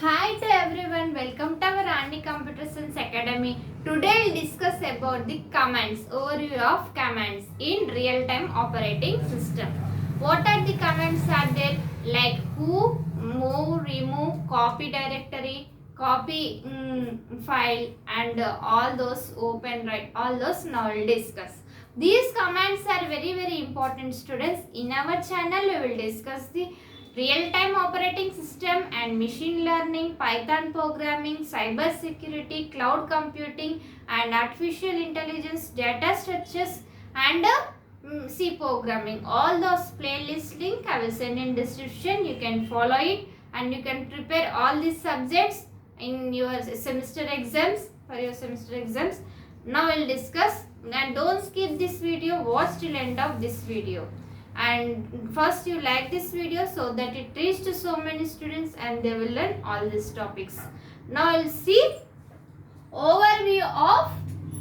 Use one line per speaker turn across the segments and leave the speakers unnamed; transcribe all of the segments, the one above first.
Hi to everyone, welcome to our Andy Computer Science Academy. Today we'll discuss about the commands, overview of commands in real-time operating system. What are the commands are there? Like who, move, remove, copy directory, copy file and all those open, right, all those now we'll discuss. These commands are very important students. In our channel we will discuss the real-time operating system and machine learning, Python programming, cyber security, cloud computing and artificial intelligence, data structures and C programming. All those playlist link I will send in description. You can follow it and you can prepare all these subjects in your semester exams, for your semester exams. Now we'll discuss, and don't skip this video, watch till end of this video. And first you like this video so that it reaches to so many students and they will learn all these topics. Now we'll see overview of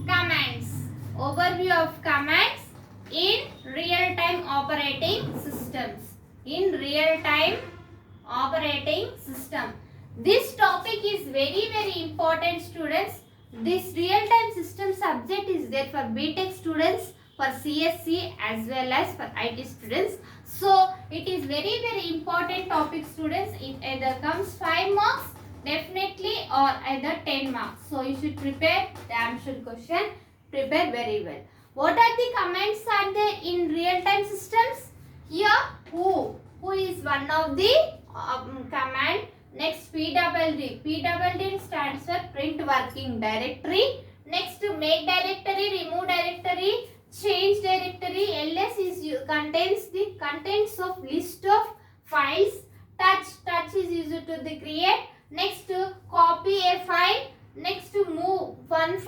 commands. Overview of commands in real-time operating systems. In real-time operating system. This topic is very important students. This real-time system subject is there for BTech students, for CSC as well as for IT students. So it is very important topic students. It either comes 5 marks definitely or either 10 marks. So you should prepare the answer question. Prepare very well. What are the commands are there in real-time systems? Here who is one of the command. Next PWD. PWD stands for print working directory. Next make directory, remove directory, change directory. ls contains the contents of list of files. Touch is used to the create. Next copy a file. Next move one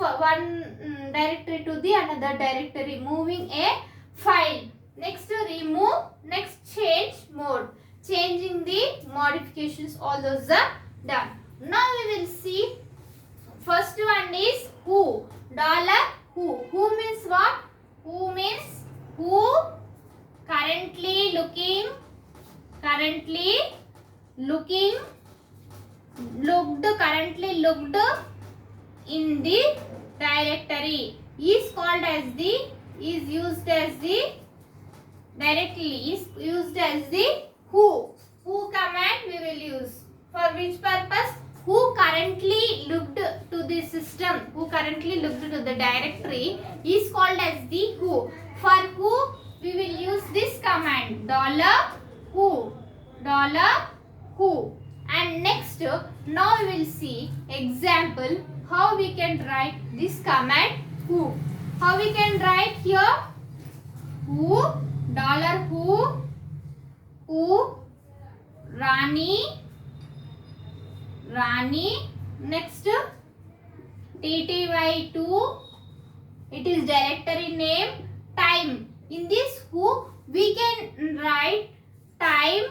directory to the another directory, moving a file. Next remove. Next change mode, changing the modifications. All those are done. Now we will see first one is who. $who. Who means what? Who means who currently looking, currently looked in the directory is called as the, is used as the, directly is used as the who. Who command we will use for which purpose? Who currently looked to the system, who currently looked to the directory is called as the who. For who we will use this command $who. $who. And next now we will see example how we can write this command who. How we can write here who, who, Rani, next TTY2, it is directory name, time. In this who we can write time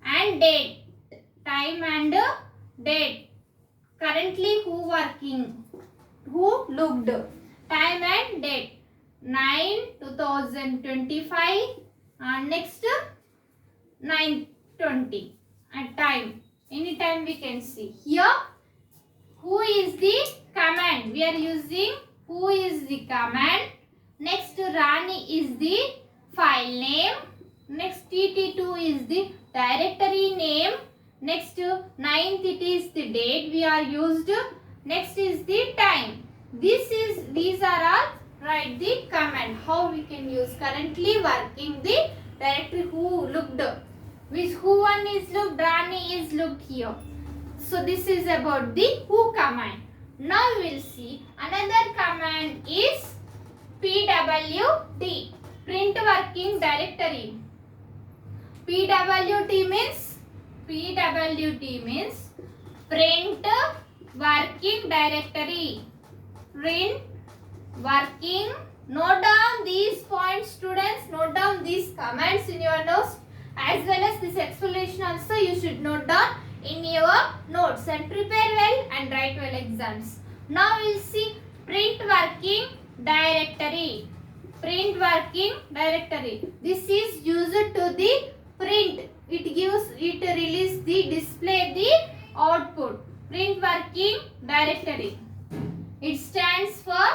and date. Time and date. Currently who working, who looked. Time and date 9/2025 and next 9/20 at time. Anytime we can see. Here who is the command. We are using who is the command. Next Rani is the file name. Next TT2 is the directory name. Next 9th it is the date we are used. Next is the time. These are all write the command. How we can use currently working the directory who looked. Which who one is looked, Rani is looked here. So this is about the who command. Now we will see another command is PWD, print working directory. PWD means print working directory. Print working. Note down these points students, note down these commands in your notes. As well as this explanation also you should note down in your notes and prepare well and write well exams. Now we will see print working directory. Print working directory. This is used to the print. It release the display the output. Print working directory. It stands for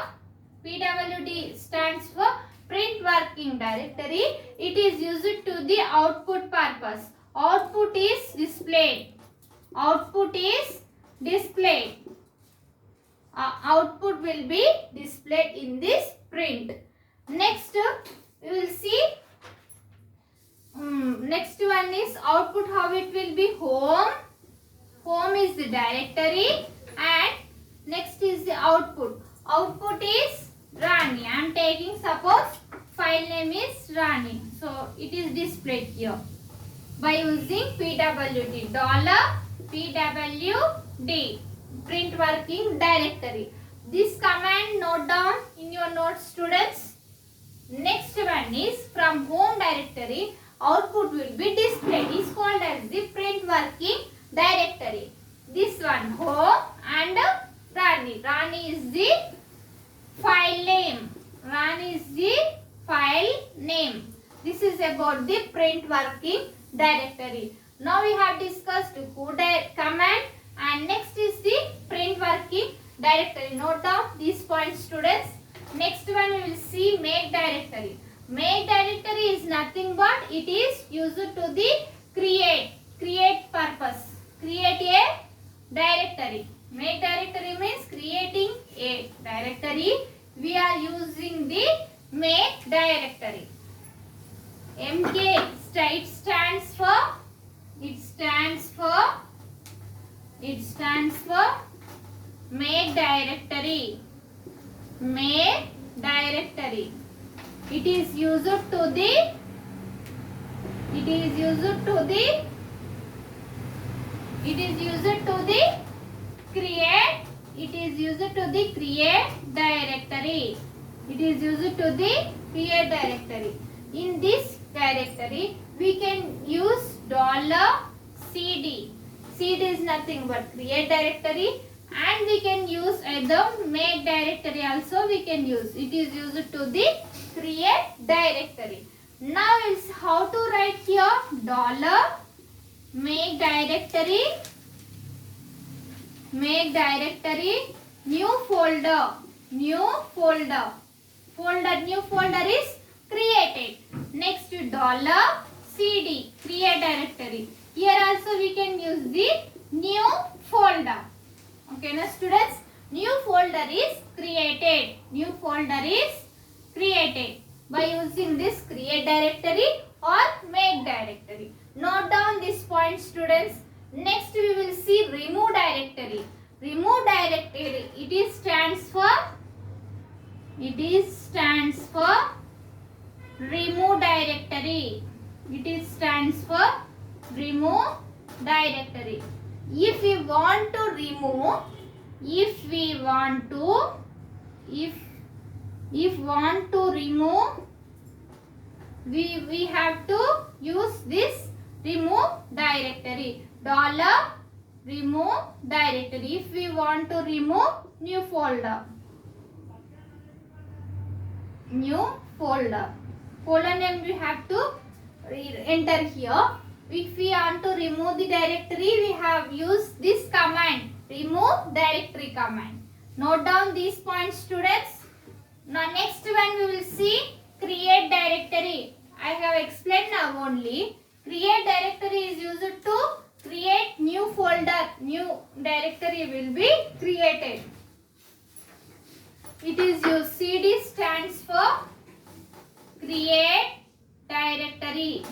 PWD stands for print working directory. It is used to the output purpose. Output is displayed. Output is displayed. Output will be displayed in this print. Next, we will see. Next one is output. How it will be? Home. Home is the directory, and next is the output. Output is Rani. I am taking, suppose file name is Rani. So it is displayed here by using PWD. $PWD. Print working directory. This command note down in your notes, students. Next one is from home directory. Output will be displayed. Is called as the print working directory. This one home and Rani. Rani is the file name. Rani is the file name. This is about the print working directory. Now we have discussed who command, and next is the print working directory. Note down these points, students. Next one we will see make directory. Make directory is nothing but it is used to the create purpose. Create a directory. Make directory means creating a directory. We are using the make directory. MK stands for make directory. Make directory. It is used to the create. It is used to the create directory. It is used to the create directory. In this directory, we can use $CD. CD is nothing but create directory, and we can use the make directory also we can use. It is used to the create directory. Now is how to write here $make directory. Make directory new folder. New folder is created. Next $CD create directory. Here also we can use the new folder. Okay, now students, new folder is created. New folder is created by using this create directory or make directory. Note down this point, students. Next we will see remove directory. Remove directory. It stands for remove directory. It stands for remove directory. If we want to remove, we have to use this remove directory. Remove directory. If we want to remove new folder. Folder name we have to enter here. If we want to remove the directory, we have used this command, remove directory command. Note down these points, students. Now next one we will see create directory. I have explained now only. Create directory is used to create new folder. New directory will be created. It is used. CD stands for create directory.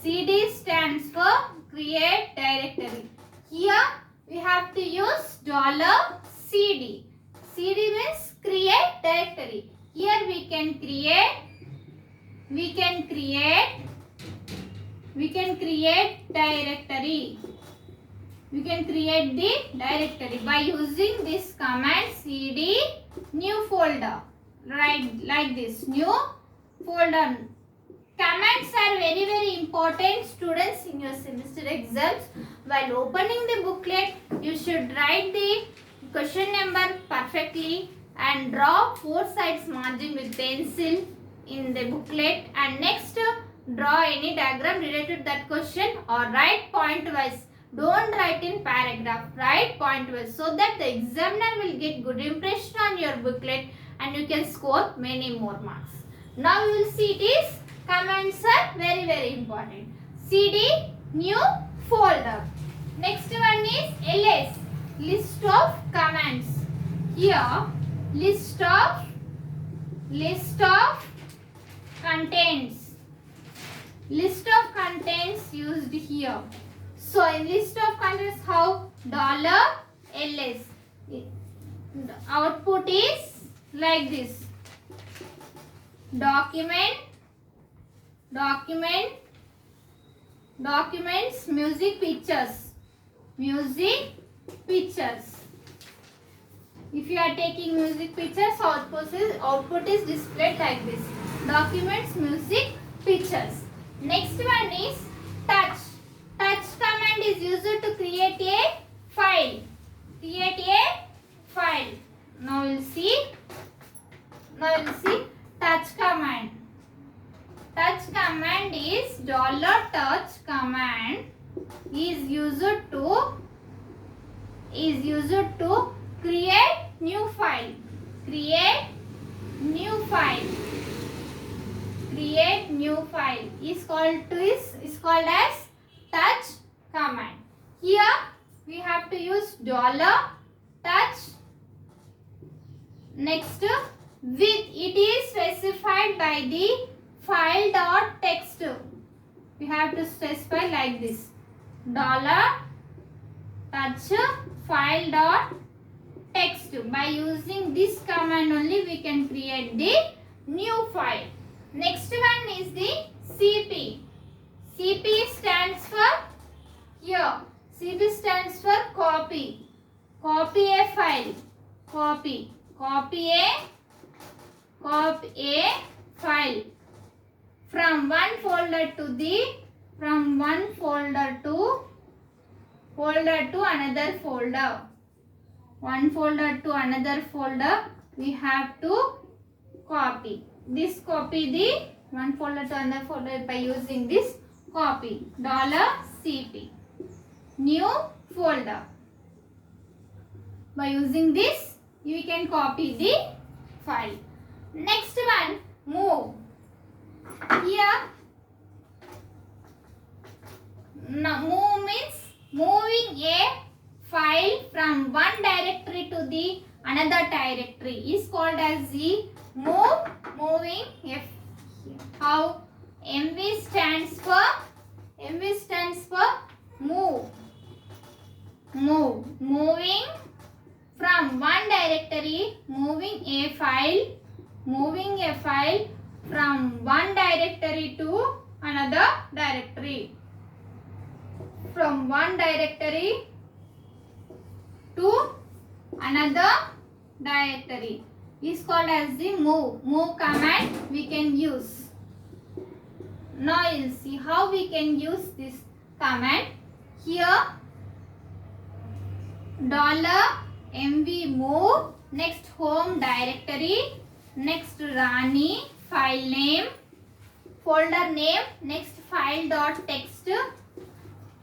CD stands for create directory. Here we have to use $CD. CD means create directory. Here we can create directory. We can create the directory by using this command CD new folder. Right, like this, new folder. Commands are very, very important, students, in your semester exams. While opening the booklet, you should write the question number perfectly and draw 4 sides margin with pencil in the booklet, and next draw any diagram related to that question or write point wise. Don't write in paragraph. Write point wise so that the examiner will get good impression on your booklet and you can score many more marks. Now you will see it is commands are very important. CD new folder. Next one is LS, list of commands. Here list of contents. List of contents used here. So in list of contents, how? $LS. Output is like this. Documents, music, pictures. If you are taking music pictures, output is displayed like this. Documents, music, pictures. Next one is touch. Touch command is used to create a file. Now we'll see touch command. Touch command is $touch command is used to create new file. Create new file is called as touch command. Here we have to use $touch. Next, with it is specified by the file.text. We have to specify like this. $touch file.text. By using this command only we can create the new file. Next one is the CP. CP stands for here. CP stands for copy. Copy a file. Copy a file from one folder to another folder. One folder to another folder we have to copy. This copy the one folder to another folder by using this copy. $CP. New folder. By using this you can copy the file. Next one, move. Here move means moving a file from one directory to the another directory is called as the moving. How? MV stands for move. Moving from one directory, moving a file from one directory to another directory. From one directory to another directory is called as the move command we can use. Now you'll see how we can use this command. Here $MV move, next home directory, next Rani file name, folder name, next file.text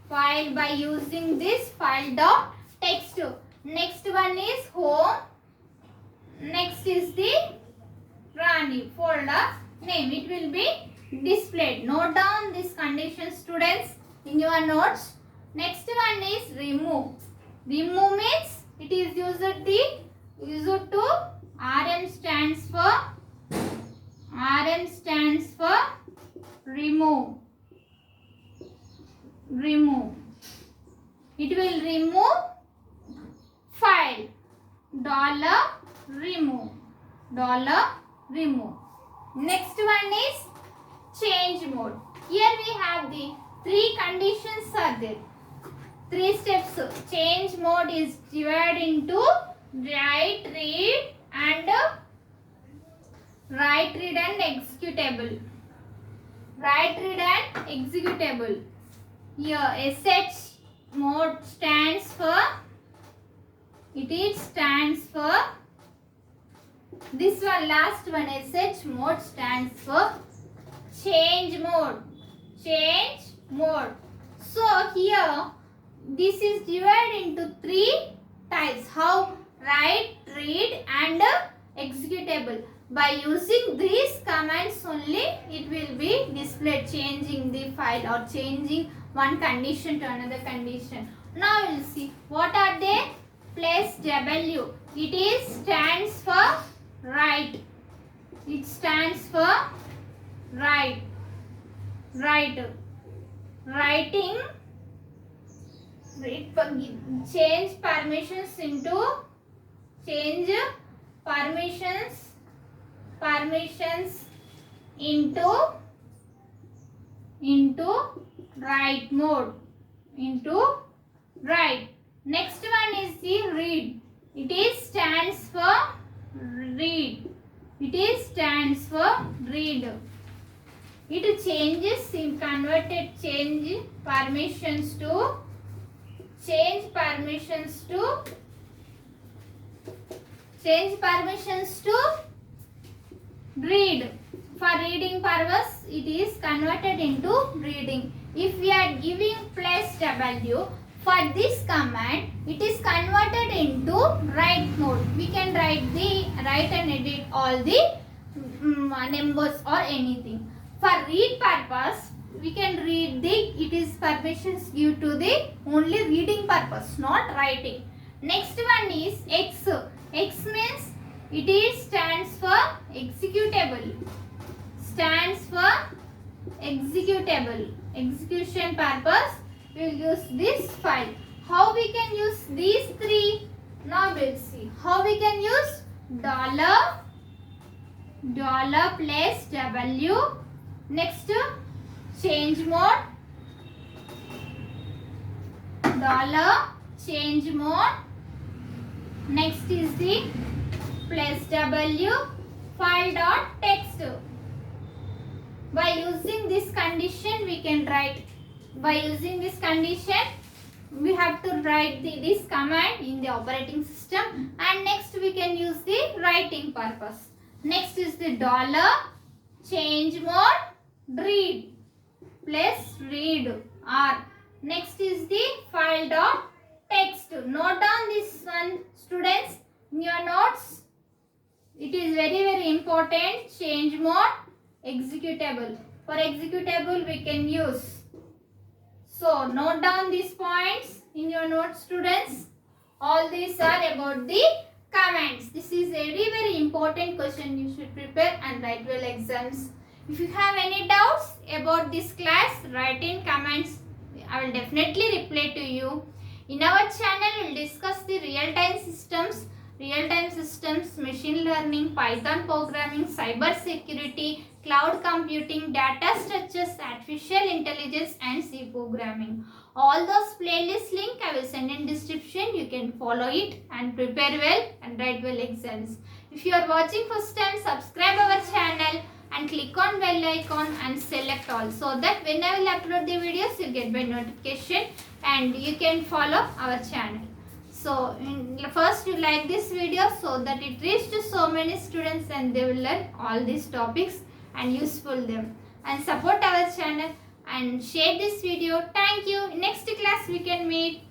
file by using this file.text. Next one is home, next is the Rani folder name. It will be displayed. Note down these conditions, students, in your notes. Next one is remove. Remove means it is used to RM stands for remove. It will remove file. $remove. Next one is change mode. Here we have the three conditions are there. 3 steps. Change mode is divided into write, read and executable. Write, read and executable. Here sh mode stands for this one, last one, sh mode stands for change mode. So here this is divided into three types. How? Write, read and executable. By using these commands only it will be displayed, changing the file or changing one condition to another condition. Now we will see what are they. Place W. It is stands for write. It stands for write. Write. Writing. Change permissions into change permissions into write mode, into write. Next one is the read. It is stands for read. It is stands for read. It changes in converted change permissions to read. For reading purpose it is converted into reading. If we are giving plus W for this command, it is converted into write mode. We can write and edit all the numbers or anything. For read purpose we can read it is permissions give to the only reading purpose, not writing. Next one is X. X means it is stands for executable. Stands for executable. Execution purpose we will use this file. How we can use these three? Now we will see how we can use dollar plus W. Next change mode. Dollar change mode. Next is the plus W file dot text. By using this condition we can write. By using this condition we have to write this command in the operating system, and next we can use the writing purpose. Next is the dollar change mode read plus read R. Next is the file dot text. Note down this one, students, in your notes. It is very important. Change mode executable. For executable we can use. So note down these points in your notes, students. All these are about the commands. This is a very important question. You should prepare and write well exams. If you have any doubts about this class, write in comments. I will definitely reply to you. In our channel, we will discuss the real-time systems, machine learning, Python programming, cyber security, cloud computing, data structures, artificial intelligence and C programming. All those playlist link I will send in description. You can follow it and prepare well and write well exams. If you are watching first time, subscribe our channel and click on bell icon and select all, so that when I will upload the videos you get by notification and you can follow our channel. So first you like this video so that it reaches to so many students and they will learn all these topics and useful them, and support our channel and share this video. Thank you. Next class we can meet.